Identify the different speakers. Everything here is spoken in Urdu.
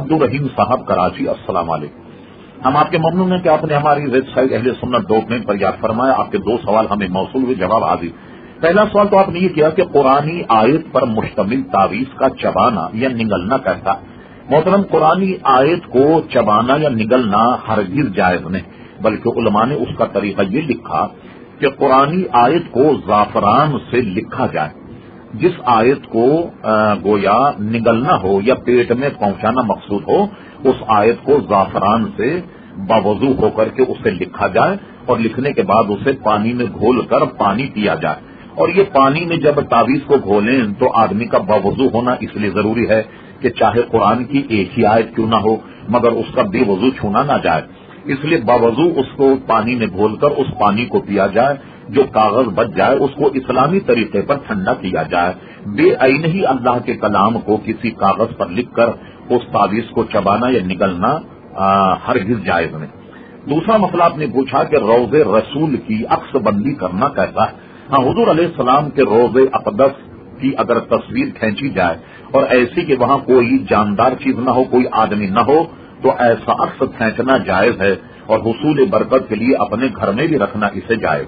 Speaker 1: عبدالرحیم صاحب کراچی، السلام علیکم۔ ہم آپ کے ممنون ہیں کہ آپ نے ہماری ویب سائٹ اہل سنت .net پر یاد فرمایا۔ آپ کے 2 سوال ہمیں موصول ہوئے، جواب حاضر۔ پہلا سوال تو آپ نے یہ کیا کہ قرآنی آیت پر مشتمل تعویذ کا چبانا یا نگلنا کیسا؟ محترم، قرآنی آیت کو چبانا یا نگلنا ہرگز جائز نہیں، بلکہ علماء نے اس کا طریقہ یہ لکھا کہ قرآنی آیت کو زعفران سے لکھا جائے۔ جس آیت کو گویا نگلنا ہو یا پیٹ میں پہنچانا مقصود ہو، اس آیت کو زعفران سے باوضو ہو کر کے اسے لکھا جائے، اور لکھنے کے بعد اسے پانی میں گھول کر پانی پیا جائے۔ اور یہ پانی میں جب تعویذ کو گھولیں تو آدمی کا باوضو ہونا اس لیے ضروری ہے کہ چاہے قرآن کی ایک ہی آیت کیوں نہ ہو مگر اس کا بے وضو چھونا نہ جائے، اس لیے باوضو اس کو پانی میں گھول کر اس پانی کو پیا جائے۔ جو کاغذ بچ جائے اس کو اسلامی طریقے پر ٹھنڈا کیا جائے۔ بے عین ہی اللہ کے کلام کو کسی کاغذ پر لکھ کر اس تعویذ کو چبانا یا نگلنا ہرگز جائز نہیں۔ دوسرا مسئلہ آپ نے پوچھا کہ روض رسول کی عکس بندی کرنا کیسا ہے؟ ہاں، حضور علیہ السلام کے روض اقدس کی اگر تصویر کھینچی جائے اور ایسی کہ وہاں کوئی جاندار چیز نہ ہو، کوئی آدمی نہ ہو، تو ایسا عکس کھینچنا جائز ہے، اور حصول برکت کے لیے اپنے گھر میں بھی رکھنا اسے جائز۔